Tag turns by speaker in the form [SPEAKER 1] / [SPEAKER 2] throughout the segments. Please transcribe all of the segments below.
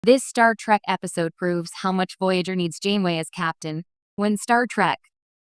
[SPEAKER 1] This Star Trek episode proves how much Voyager needs Janeway as captain. When Star Trek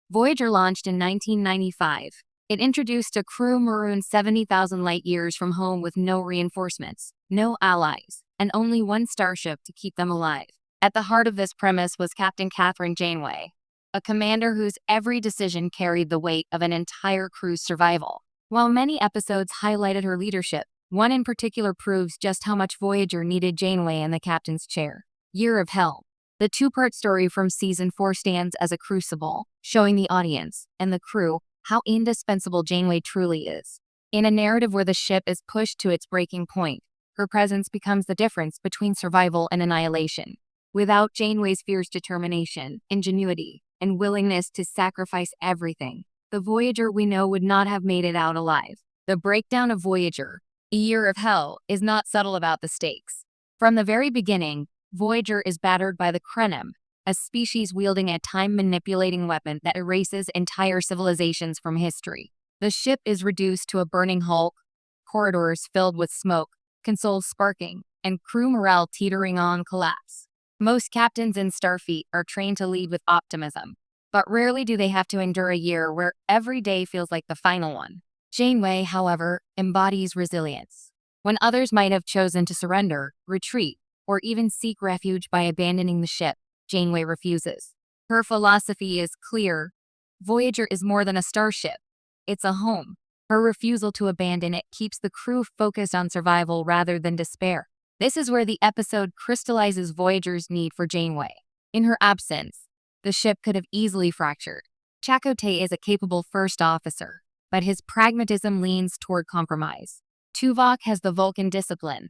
[SPEAKER 1] Voyager launched in 1995, it introduced a crew marooned 70,000 light-years from home with no reinforcements, no allies, and only one starship to keep them alive. At the heart of this premise was Captain Catherine Janeway, a commander whose every decision carried the weight of an entire crew's survival. While many episodes highlighted her leadership, one in particular proves just how much Voyager needed Janeway in the captain's chair. Year of Hell. The two-part story from Season 4 stands as a crucible, showing the audience and the crew how indispensable Janeway truly is. In a narrative where the ship is pushed to its breaking point, her presence becomes the difference between survival and annihilation. Without Janeway's fierce determination, ingenuity, and willingness to sacrifice everything, the Voyager we know would not have made it out alive. The breakdown of Voyager, A Year of Hell, is not subtle about the stakes. From the very beginning, Voyager is battered by the Krenim, a species wielding a time-manipulating weapon that erases entire civilizations from history. The ship is reduced to a burning hulk, corridors filled with smoke, consoles sparking, and crew morale teetering on collapse. Most captains in Starfleet are trained to lead with optimism, but rarely do they have to endure a year where every day feels like the final one. Janeway, however, embodies resilience. When others might have chosen to surrender, retreat, or even seek refuge by abandoning the ship, Janeway refuses. Her philosophy is clear. Voyager is more than a starship. It's a home. Her refusal to abandon it keeps the crew focused on survival rather than despair. This is where the episode crystallizes Voyager's need for Janeway. In her absence, the ship could have easily fractured. Chakotay is a capable first officer, but his pragmatism leans toward compromise. Tuvok has the Vulcan discipline,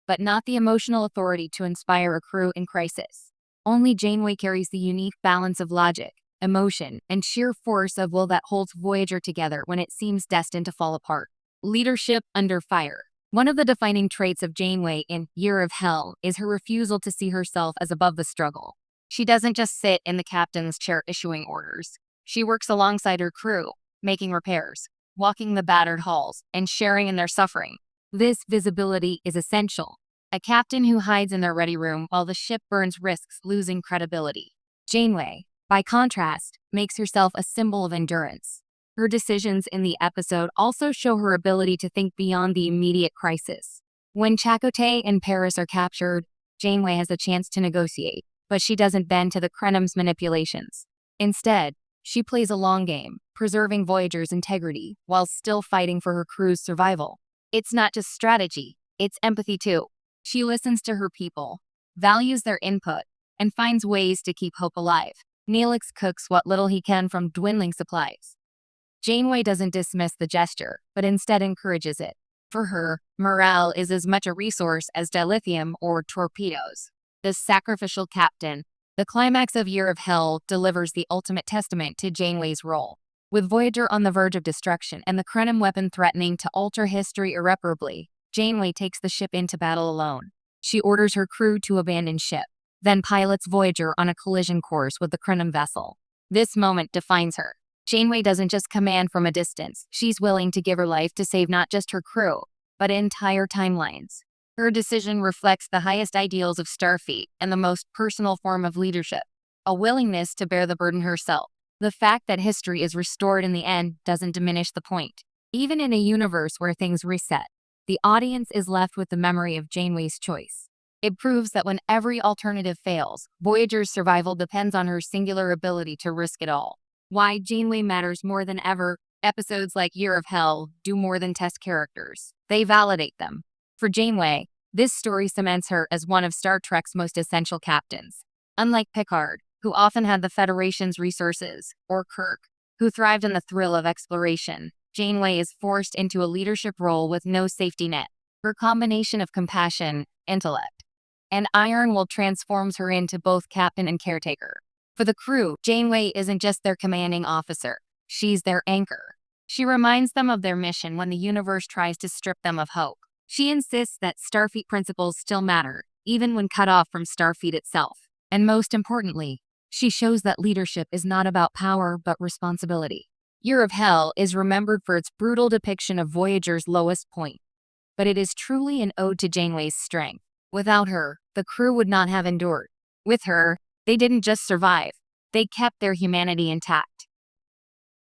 [SPEAKER 1] but not the emotional authority to inspire a crew in crisis. Only Janeway carries the unique balance of logic, emotion, and sheer force of will that holds Voyager together when it seems destined to fall apart. Leadership under fire. One of the defining traits of Janeway in Year of Hell is her refusal to see herself as above the struggle. She doesn't just sit in the captain's chair issuing orders. She works alongside her crew, making repairs, walking the battered halls, and sharing in their suffering. This visibility is essential. A captain who hides in their ready room while the ship burns risks losing credibility. Janeway, by contrast, makes herself a symbol of endurance. Her decisions in the episode also show her ability to think beyond the immediate crisis. When Chakotay and Paris are captured, Janeway has a chance to negotiate, but she doesn't bend to the Krenim's manipulations. Instead, she plays a long game, preserving Voyager's integrity while still fighting for her crew's survival. It's not just strategy, it's empathy too. She listens to her people, values their input, and finds ways to keep hope alive. Neelix cooks what little he can from dwindling supplies. Janeway doesn't dismiss the gesture, but instead encourages it. For her, morale is as much a resource as dilithium or torpedoes. The sacrificial captain, the climax of Year of Hell, delivers the ultimate testament to Janeway's role. With Voyager on the verge of destruction and the Krenim weapon threatening to alter history irreparably, Janeway takes the ship into battle alone. She orders her crew to abandon ship, then pilots Voyager on a collision course with the Krenim vessel. This moment defines her. Janeway doesn't just command from a distance. She's willing to give her life to save not just her crew, but entire timelines. Her decision reflects the highest ideals of Starfleet and the most personal form of leadership, a willingness to bear the burden herself. The fact that history is restored in the end doesn't diminish the point. Even in a universe where things reset, the audience is left with the memory of Janeway's choice. It proves that when every alternative fails, Voyager's survival depends on her singular ability to risk it all. Why Janeway matters more than ever. Episodes like Year of Hell do more than test characters. They validate them. For Janeway, this story cements her as one of Star Trek's most essential captains. Unlike Picard, who often had the Federation's resources, or Kirk, who thrived in the thrill of exploration, Janeway is forced into a leadership role with no safety net. Her combination of compassion, intellect, and iron will transforms her into both captain and caretaker. For the crew, Janeway isn't just their commanding officer. She's their anchor. She reminds them of their mission when the universe tries to strip them of hope. She insists that Starfleet principles still matter, even when cut off from Starfleet itself. And most importantly, she shows that leadership is not about power but responsibility. Year of Hell is remembered for its brutal depiction of Voyager's lowest point, but it is truly an ode to Janeway's strength. Without her, the crew would not have endured. With her, they didn't just survive, they kept their humanity intact.